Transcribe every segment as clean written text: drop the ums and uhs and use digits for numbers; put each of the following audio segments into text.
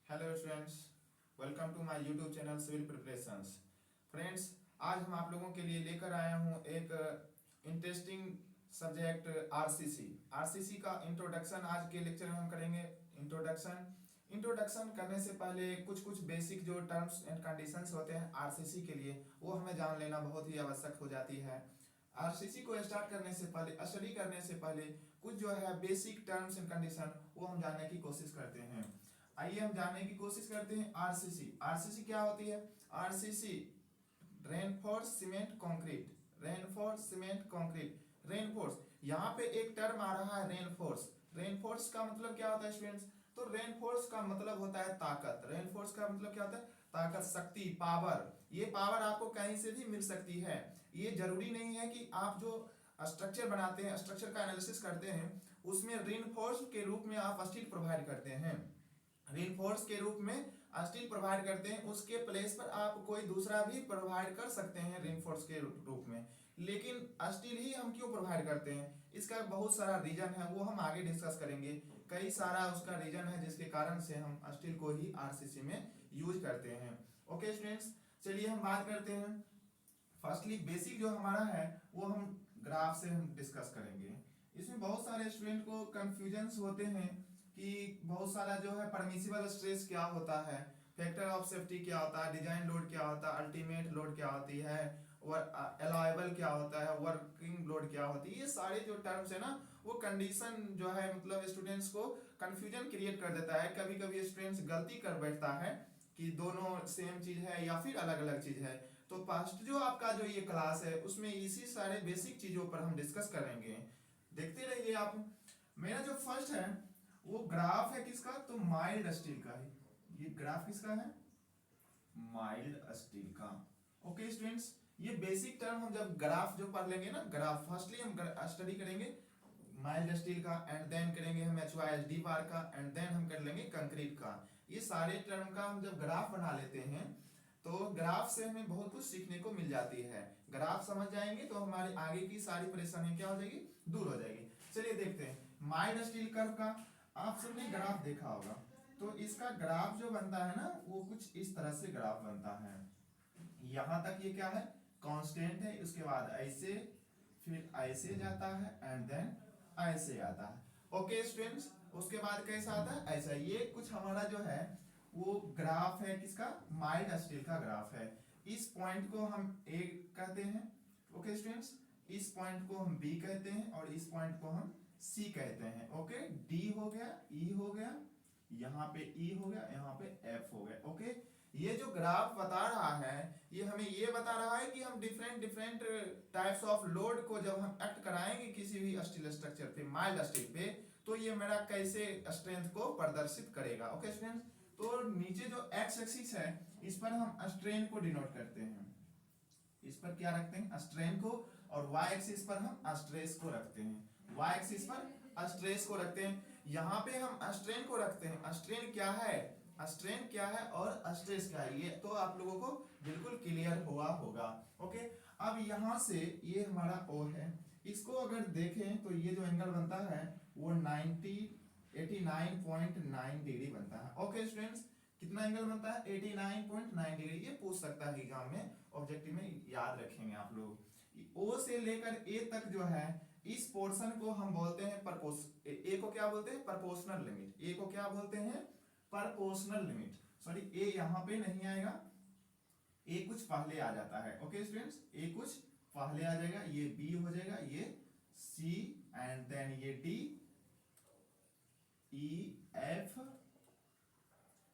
Hello students, welcome to my YouTube channel civil preparations. Friends, आज हम आप लोगों के लिए लेकर आया हूँ एक इंटरेस्टिंग सब्जेक्ट आरसीसी। आरसीसी का इंट्रोडक्शन आज के लेक्चर में हम करेंगे। इंट्रोडक्शन करने से पहले कुछ कुछ बेसिक जो टर्म्स एंड कंडीशंस होते हैं आरसीसी के लिए, वो हमें जान लेना बहुत ही आवश्यक हो जाती है। आरसीसी को स्टार्ट करने से पहले, स्टडी करने से पहले कुछ जो है बेसिक टर्म्स एंड कंडीशन वो हम जानने की कोशिश करते हैं। आइए हम जानने की कोशिश करते हैं आरसीसी। आरसीसी क्या होती है? RCC reinforce cement concrete. Reinforce cement concrete. Reinforce, यहाँ पे एक टर्म आ रहा है रेनफोर्स। रेनफोर्स का मतलब क्या होता है स्टूडेंट्स? तो रेनफोर्स का मतलब होता है ताकत। रेनफोर्स का मतलब क्या होता है? ताकत, शक्ति, पावर। ये पावर आपको कहीं से भी मिल सकती है। ये जरूरी नहीं है कि आप जो स्ट्रक्चर बनाते हैं, स्ट्रक्चर का एनालिसिस करते हैं, उसमें रेनफोर्स के रूप में आप स्टील प्रोवाइड करते हैं। रेनफोर्स के रूप में स्टील प्रोवाइड करते हैं, उसके प्लेस पर आप कोई दूसरा भी प्रोवाइड कर सकते हैं रेनफोर्स के रूप में। लेकिन स्टील ही हम क्यों प्रोवाइड करते हैं? इसका बहुत सारा रीजन है, वो हम आगे डिस्कस करेंगे। कई सारा उसका रीजन है जिसके कारण से हम स्टील को ही आरसीसी में यूज करते हैं। ओके स्टूडेंट्स, चलिए हम बात करते हैं। फर्स्टली बेसिक जो हमारा है वो हम ग्राफ से हम डिस्कस करेंगे। इसमें बहुत सारे स्टूडेंट को कंफ्यूजन्स होते हैं कि बहुत सारा जो है परमिसिबल स्ट्रेस क्या होता है, फैक्टर ऑफ सेफ्टी क्या होता है, डिजाइन लोड क्या होता है, अल्टीमेट लोड क्या होती है, अलाइबल क्या होता है, वर्किंग लोड क्या होती है। ये सारे जो टर्म्स है ना, वो कंडीशन जो है मतलब स्टूडेंट्स को कंफ्यूजन क्रिएट कर देता है। कभी कभी स्टूडेंट्स गलती कर बैठता है कि दोनों सेम चीज है या फिर अलग अलग चीज है। तो फर्स्ट जो आपका जो ये क्लास है उसमें इसी सारे बेसिक चीजों पर हम डिस्कस करेंगे। देखते रहिए आप। मेरा जो फर्स्ट है वो ग्राफ है किसका? तो माइल्ड स्टील का है। ये ग्राफ किसका है? माइल्ड स्टील का। ओके स्टूडेंट्स, ये बेसिक टर्म हम जब ग्राफ जो पढ़ लेंगे ना, ग्राफ फर्स्टली हम स्टडी करेंगे माइल्ड स्टील का, एंड देन करेंगे हम HYSD बार का, एंड देन हम कर लेंगे कंक्रीट का। ये सारे टर्म का हम जब ग्राफ बना लेते हैं तो ग्राफ से हमें बहुत कुछ सीखने को मिल जाती है। ग्राफ समझ जाएंगे तो हमारी आगे की सारी परेशानी क्या हो जाएगी? दूर हो जाएगी। चलिए देखते हैं माइल्ड स्टील कर्व का। आप सबने ग्राफ देखा होगा, तो इसका ग्राफ जो बनता है ना वो कुछ इस तरह से ग्राफ बनता है। यहां तक ये क्या है? कांस्टेंट है, उसके बाद ऐसे, फिर ऐसे जाता है, एंड देन ऐसे आता है। ओके स्टूडेंट्स, उसके बाद कैसा आता है? ऐसा। ये कुछ हमारा जो है वो ग्राफ है किसका? माइल्ड स्टील का ग्राफ है। इस पॉइंट को हम ए कहते हैं। ओके स्टूडेंट्स, इस पॉइंट को हम बी कहते हैं और इस पॉइंट को हम सी कहते हैं। ओके, डी हो गया, ई हो गया, यहाँ पे ई हो गया, यहाँ पे एफ हो गया। ओके, ये जो ग्राफ बता रहा है ये हमें ये बता रहा है कि हम different different types of load को जब हम एक्ट कराएंगे किसी भी स्टील स्ट्रक्चर पे, माइल्ड स्टील पे, तो ये मेरा कैसे स्ट्रेंथ को प्रदर्शित करेगा। ओके स्टूडेंट्स, तो नीचे जो एक्स एक्सिस है इस पर हम स्ट्रेन को डिनोट करते हैं। इस पर क्या रखते हैं? स्ट्रेन को। और वाई एक्सिस पर हम स्ट्रेस को रखते हैं। वाई एक्सिस पर स्ट्रेस को रखते हैं, यहाँ पे हम स्ट्रेन को रखते हैं। स्ट्रेन क्या है, स्ट्रेन क्या है और स्ट्रेस क्या है, ये तो आप लोगों को बिल्कुल क्लियर हुआ होगा। ओके, अब यहाँ से ये हमारा ओ है, इसको अगर देखें तो ये जो एंगल बनता है वो 89.9 डिग्री बनता है। ओके स्टूडेंट्स, कितना एंगल बनता है? 89.9 डिग्री। ये पूछ सकता है एग्जाम में, ऑब्जेक्टिव में, याद रखेंगे आप लोग। ओ से लेकर ए तक जो है इस पोर्शन को हम बोलते हैं ए को क्या बोलते हैं? Proportional limit. ए को क्या बोलते हैं? Proportional limit. सॉरी, ए यहां पे नहीं आएगा, ए कुछ पहले आ जाता है। ओके स्टूडेंट्स, ए कुछ पहले आ जाएगा, ये बी हो जाएगा, ये सी, एंड देन ये डी, ई, एफ,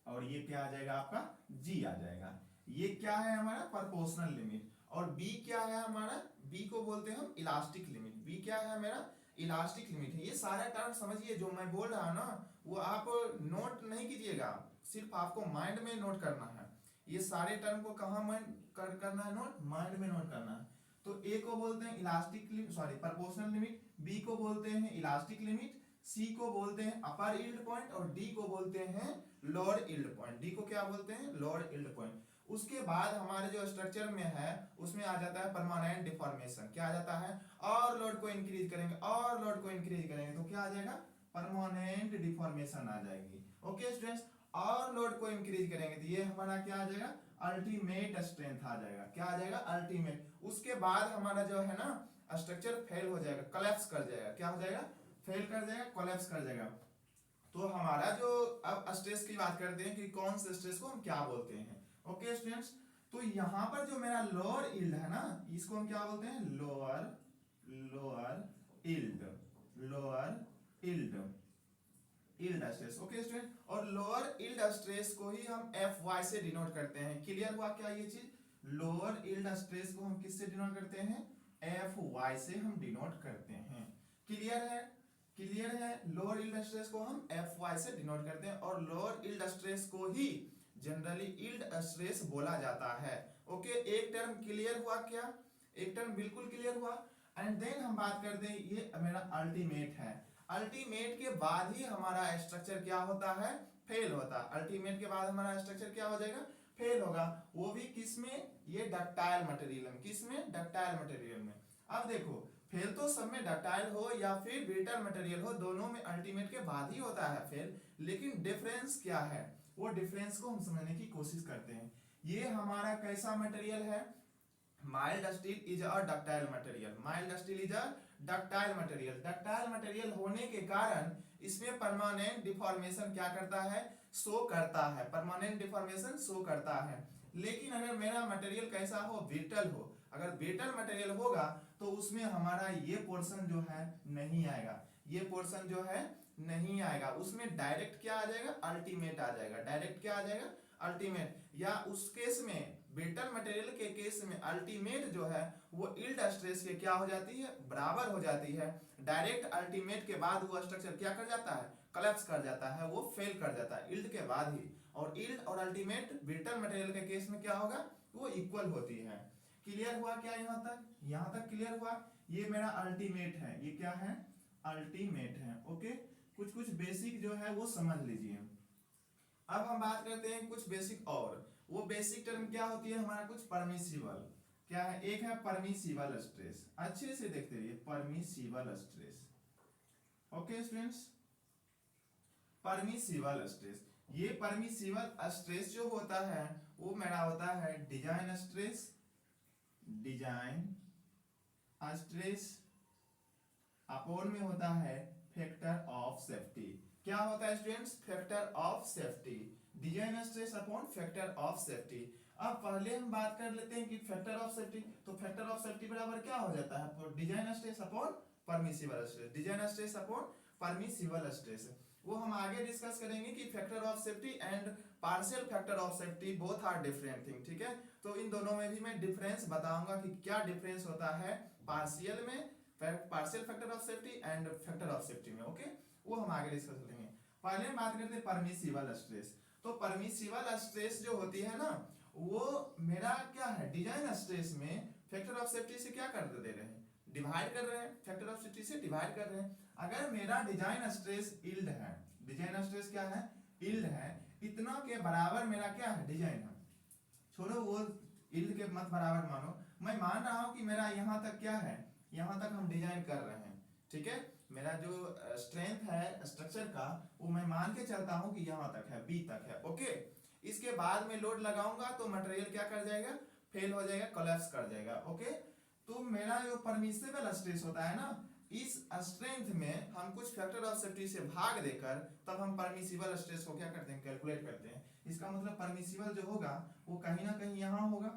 और ये क्या आ जाएगा आपका? जी आ जाएगा। ये क्या है हमारा? Proportional limit. और बी क्या है हमारा? बी को बोलते हैं हम इलास्टिक लिमिट। बी क्या है मेरा? इलास्टिक लिमिट है। ये सारे टर्म समझिए, जो मैं बोल रहा हूं ना वो आप नोट नहीं कीजिएगा, सिर्फ आपको माइंड में नोट करना है। ये सारे टर्म को कहाँ करना है नोट? माइंड में नोट करना है। तो ए को बोलते हैं elastic limit, sorry proportional limit, B को बोलते हैं इलास्टिक लिमिट, सी को बोलते हैं अपर यील्ड पॉइंट, और डी को बोलते हैं लोअर यील्ड पॉइंट। डी को क्या बोलते हैं? Lower yield point. उसके बाद हमारे जो स्ट्रक्चर में है उसमें आ जाता है परमानेंट डिफॉर्मेशन। क्या आ जाता है? और लोड को इंक्रीज करेंगे, और लोड को इंक्रीज करेंगे तो क्या आ जाएगा? परमानेंट डिफॉर्मेशन आ जाएगी। ओके स्टूडेंट्स, और लोड को इंक्रीज करेंगे तो ये हमारा क्या आ जाएगा, अल्टीमेट स्ट्रेंथ आ जाएगा। क्या आ जाएगा, अल्टीमेट। उसके बाद हमारा जो है ना स्ट्रक्चर फेल हो जाएगा, कोलैप्स कर जाएगा। क्या हो जाएगा, फेल कर जाएगा, कोलैप्स कर जाएगा। तो हमारा जो अब स्ट्रेस की बात करते हैं कि कौन से स्ट्रेस को हम क्या बोलते हैं। ओके स्टूडेंट्स, तो यहाँ पर जो मेरा लोअर इल्ड है ना, इसको हम क्या बोलते हैं, lower yield, lower yield yield stress. Okay student, और लोअर इल्ड स्ट्रेस को ही हम एफ वाई से डिनोट करते हैं। क्लियर हुआ क्या ये चीज, लोअर इल्ड स्ट्रेस को हम किससे डिनोट करते हैं, एफ वाई से हम डिनोट करते हैं। क्लियर है, क्लियर है। लोअर इल्ड स्ट्रेस को हम एफ वाई से डिनोट करते हैं और लोअर इल्ड स्ट्रेस को ही जनरली इल्ड स्ट्रेस बोला जाता है। ओके, एक टर्म क्लियर हुआ क्या, एक टर्म बिल्कुल क्लियर हुआ। एंड देन हम बात करते हैं, ये मेरा अल्टीमेट है। अल्टीमेट के बाद ही हमारा स्ट्रक्चर क्या होता है, फेल होता है। अल्टीमेट के बाद हमारा स्ट्रक्चर क्या हो जाएगा, फेल होगा। वो भी किसमें, ये डक्टाइल मटेरियल में। किसमें, डक्टाइल मटेरियल में। अब देखो, फेल तो सब में डक्टाइल हो या फिर ब्रिटल मटेरियल हो, दोनों में अल्टीमेट के बाद ही होता है फेल। लेकिन डिफरेंस क्या है, वो डिफरेंस को हम समझने की कोशिश करते हैं। ये हमारा कैसा मटेरियल है, mild steel is a ductile material. Mild steel is a ductile material. Ductile material होने के कारण इसमें परमानेंट डिफॉर्मेशन क्या करता है, शो करता है। परमानेंट डिफॉर्मेशन शो करता है। लेकिन अगर मेरा मटेरियल कैसा हो, ब्रिटल हो, अगर ब्रिटल मटेरियल होगा तो उसमें हमारा ये पोर्शन जो है नहीं आएगा, ये पोर्शन जो है नहीं आएगा। उसमें डायरेक्ट क्या आ जाएगा, अल्टीमेट आ जाएगा। डायरेक्ट क्या आ जाएगा, अल्टीमेट। या उस केस में, ब्रिटल मटेरियल के केस में अल्टीमेट जो है वो इल्ड स्ट्रेस के क्या हो जाती है, बराबर हो जाती है। डायरेक्ट अल्टीमेट के बाद वो स्ट्रक्चर क्या कर जाता है, कोलैप्स कर जाता है, वो फेल कर जाता है इल्ड के बाद ही। और इल्ड और अल्टीमेट ब्रिटल मटेरियल के केस में क्या होगा, वो इक्वल होती है। क्लियर हुआ क्या यहाँ तक, यहाँ तक क्लियर हुआ। ये मेरा अल्टीमेट है, ये क्या है, अल्टीमेट है। ओके, कुछ कुछ बेसिक जो है वो समझ लीजिए। अब हम बात करते हैं कुछ बेसिक और। वो बेसिक टर्म क्या होती है हमारा, कुछ परमिसिबल। क्या है, एक है परमिसिबल स्ट्रेस। अच्छे से देखते रहिए, permissible stress. Okay students, permissible stress. ये परमिसिबल स्ट्रेस जो होता है वो मेरा होता है design stress, design stress upon में होता है फैक्टर ऑफ सेफ्टी। क्या होता है students, factor of safety. Design stress upon factor of safety. अब पहले हम बात कर लेते हैं कि फैक्टर ऑफ सेफ्टी, तो फैक्टर ऑफ सेफ्टी बराबर क्या हो जाता है, design stress upon permissible stress. Design stress upon permissible stress. वो हम आगे डिस्कस करेंगे कि factor of safety and partial factor of safety both are different thing. ठीक है, तो इन दोनों में भी मैं डिफरेंस बताऊंगा कि क्या डिफरेंस होता है पार्शियल में, partial factor of safety and factor of safety में। ओके, वो हम आगे डिस्कस करेंगे। पहले हम बात करते हैं परमिसिबल स्ट्रेस। तो परमिसिबल स्ट्रेस जो होती है ना, वो मेरा क्या है, डिजाइन स्ट्रेस में फैक्टर ऑफ सेफ्टी से क्या कर दे रहे हैं, डिवाइड कर रहे हैं। फैक्टर ऑफ सेफ्टी से डिवाइड कर रहे हैं। अगर मेरा डिजाइन स्ट्रेस इल्ड है, डिजाइन स्ट्रेस क्या है, इल्ड है, इतना के बराबर मेरा क्या है, डिजाइन है। छोड़ो वो इल्ड के मत बराबर मानो, मैं मान रहा हूं कि मेरा यहाँ तक क्या है, यहाँ तक हम डिजाइन कर रहे हैं। ठीक है, मेरा जो स्ट्रेंथ है स्ट्रक्चर का वो मैं मान के चलता हूं कि यहाँ तक है, बी तक है। ओके, इसके बाद में लोड लगाऊंगा तो मटेरियल क्या कर जाएगा, फेल हो जाएगा, कोलैप्स कर जाएगा। ओके, तो मेरा जो परमिसिबल स्ट्रेस होता है ना, इस स्ट्रेंथ में हम कुछ फैक्टर ऑफ सेफ्टी से भाग देकर तब हम परमिसिबल स्ट्रेस को क्या करते हैं, कैलकुलेट करते हैं। इसका मतलब परमिसिबल जो होगा वो कहीं ना कहीं यहाँ होगा,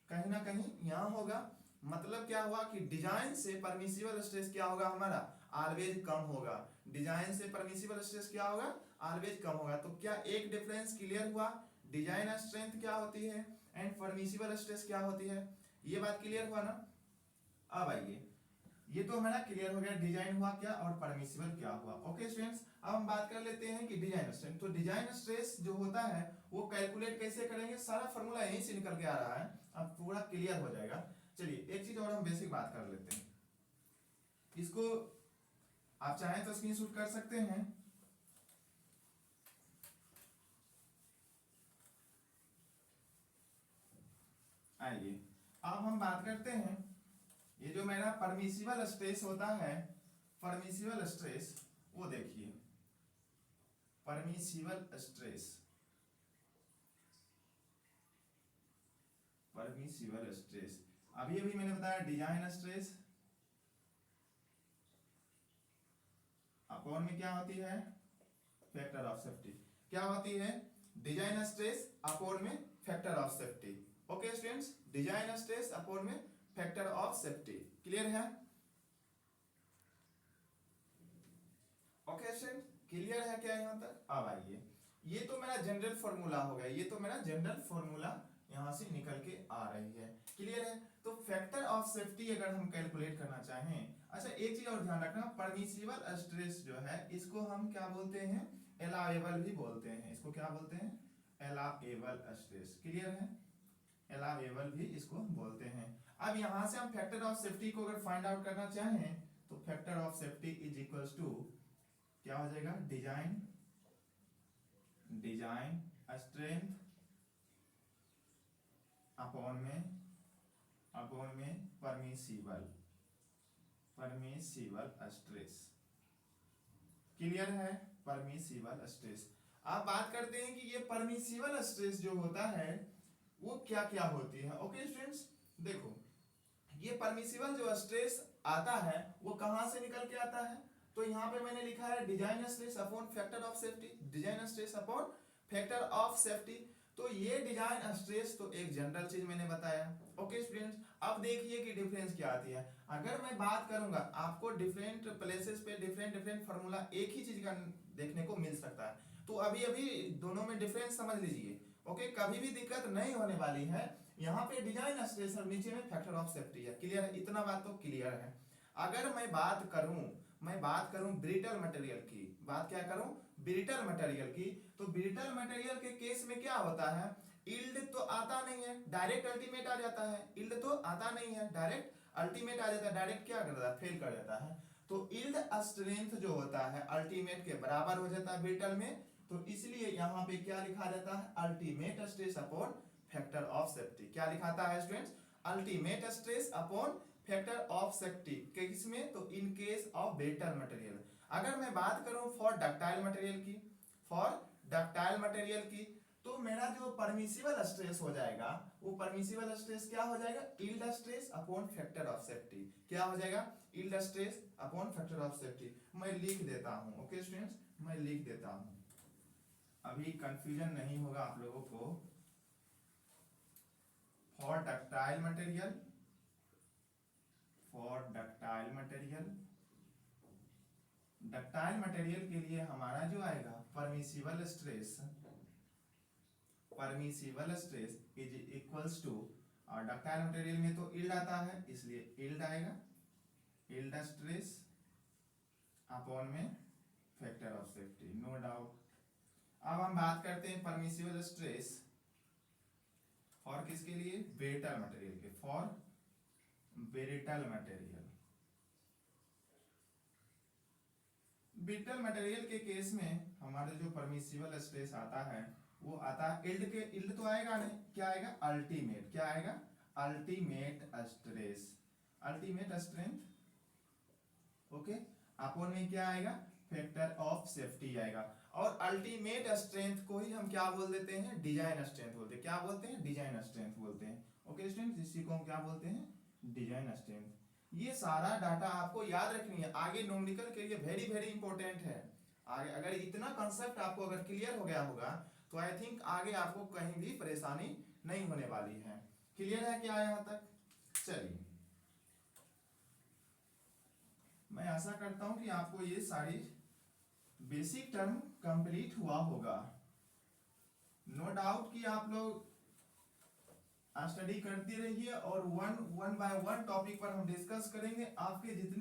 कहीं ना कहीं यहाँ होगा। मतलब क्या हुआ कि डिजाइन से परमिसिबल स्ट्रेस क्या होगा हमारा, ऑलवेज कम होगा। डिजाइन से परमिसिबल स्ट्रेस क्या होगा, ऑलवेज कम होगा। तो क्या एक डिफरेंस क्लियर हुआ, डिजाइन स्ट्रेंथ क्या होती है एंड परमिसिबल स्ट्रेस क्या होती है, ये बात क्लियर हुआ ना। अब आइए, ये तो हमारा क्लियर हो गया, डिजाइन हुआ क्या और परमिसिबल क्या हुआ। ओके स्टूडेंट्स, अब हम बात कर लेते हैं कि डिजाइन स्ट्रेस। तो डिजाइन स्ट्रेस जो होता है वो कैलकुलेट कैसे करेंगे, सारा फॉर्मूला यहीं से निकल के आ रहा है, अब पूरा क्लियर हो जाएगा। चलिए एक चीज और हम बेसिक बात कर लेते हैं, इसको आप चाहें तो स्क्रीनशॉट कर सकते हैं। आइए अब हम बात करते हैं, ये जो मेरा परमिसिबल स्ट्रेस होता है, परमिसिबल स्ट्रेस, वो देखिए परमिसिबल स्ट्रेस, परमिसिबल स्ट्रेस। अभी अभी मैंने बताया डिजाइन स्ट्रेस अपॉन में क्या होती है, फैक्टर ऑफ सेफ्टी। क्या होती है, डिजाइन स्ट्रेस अपॉन में factor of safety. Okay students, design stress upon में फैक्टर ऑफ सेफ्टी। क्लियर है? ओके स्टूडेंट, क्लियर है क्या यहाँ तक? अब आइए, ये तो मेरा जनरल फॉर्मूला हो गया, ये तो मेरा जनरल फॉर्मूला यहाँ से निकल के आ रही है। क्लियर है? तो फैक्टर ऑफ सेफ्टी अगर हम कैलकुलेट करना चाहें, अच्छा एक चीज और ध्यान रखना, परमिसिबल स्ट्रेस जो है इसको हम क्या बोलते हैं, एलावेबल भी बोलते हैं। इसको क्या बोलते हैं, एलावेबल स्ट्रेस। क्लियर है? एलावेबल भी इसको बोलते हैं। अब यहाँ से हम फैक्टर ऑफ सेफ्टी को अगर फाइंड आउट करना चाहें तो factor of safety is equals to क्या हो जाएगा, डिजाइन स्ट्रेंथ अपॉन में परमिसिबल स्ट्रेस। क्लियर है? Permissible stress. आप बात करते हैं कि ये परमिसिबल स्ट्रेस जो होता है वो क्या क्या होती है। ओके स्टूडेंट्स, देखो ये परमिसिबल जो स्ट्रेस आता है वो कहां से निकल के आता है, तो यहाँ पे मैंने लिखा है design stress upon factor of safety, design stress upon factor of safety. तो ये डिजाइन स्ट्रेस तो एक जनरल चीज मैंने बताया। ओके स्टूडेंट्स, अब देखिए कि डिफरेंस क्या आती है। अगर मैं बात करूंगा, आपको डिफरेंट प्लेसेस पे डिफरेंट फार्मूला एक ही चीज का देखने को मिल सकता है, तो अभी अभी दोनों में डिफरेंस समझ लीजिए। ओके, कभी भी दिक्कत नहीं होने वाली है। यहाँ पे डिजाइन स्ट्रेस और नीचे में फैक्टर ऑफ सेफ्टी है। क्लियर है? इतना बात तो क्लियर है। अगर मैं बात करूं ब्रिटल मटेरियल की, बात क्या करूं, ब्रिटल मटेरियल की, तो ब्रिटल मटेरियल के केस में क्या होता है, यील्ड तो आता नहीं है, डायरेक्ट अल्टीमेट आ जाता है। यील्ड तो आता नहीं है, डायरेक्ट अल्टीमेट आ जाता है, डायरेक्ट क्या करता है, फेल कर जाता है। तो यील्ड स्ट्रेंथ जो होता है अल्टीमेट के बराबर हो जाता है ब्रिटल में। तो इसलिए यहाँ पे क्या लिखा जाता है, ultimate stress upon factor of safety. क्या लिखाता है students, ultimate stress upon factor of safety. किसमें, तो in case of brittle material. अगर मैं बात करूं फॉर डक्टाइल मटेरियल की, तो मेरा जो परमिसिबल स्ट्रेस हो जाएगा वो परमिसिबल स्ट्रेस क्या हो जाएगा, yield stress upon factor of safety. क्या हो जाएगा, yield stress upon factor of safety. मैं लिख देता हूं। ओके स्टूडेंट्स, मैं लिख देता हूं, अभी कंफ्यूजन नहीं होगा आप लोगों को। फॉर डक्टाइल मटेरियल के लिए हमारा जो आएगा permissible stress is equals to, और डक्टाइल मटेरियल में तो यील्ड आता है इसलिए यील्ड आएगा, यील्ड स्ट्रेस अपॉन में factor of safety, no doubt. अब हम बात करते हैं परमिसिबल स्ट्रेस फॉर किसके लिए, ब्रिटल मटेरियल के, फॉर ब्रिटल मटेरियल के केस में हमारे जो परमिसिबल स्ट्रेस आता है वो आता है यील्ड तो आएगा नहीं, क्या आएगा, अल्टीमेट। क्या आएगा, अल्टीमेट स्ट्रेंथ। ओके, अपॉन में क्या आएगा, फैक्टर ऑफ सेफ्टी आएगा। और अल्टीमेट स्ट्रेंथ को ही हम क्या बोल देते हैं, डिजाइन स्ट्रेंथ बोलते हैं। क्या बोलते हैं, डिजाइन स्ट्रेंथ बोलते हैं। ओके स्टूडेंट, इसी को हम क्या बोलते हैं, डिजाइन स्ट्रेंथ। ये सारा डाटा आपको याद रखनी है, आगे न्यूमेरिकल के लिए वेरी वेरी इंपॉर्टेंट है। आगे अगर इतना कंसेप्ट आपको अगर क्लियर हो गया होगा तो आई थिंक आगे आपको कहीं भी परेशानी नहीं होने वाली है। क्लियर है क्या यहाँ तक? चलिए, मैं आशा करता हूं कि आपको ये सारी बेसिक टर्म कंप्लीट हुआ होगा। नो डाउट कि आप लोग स्टडी करते रहिए और वन बाय वन टॉपिक पर हम डिस्कस करेंगे। आपके जितने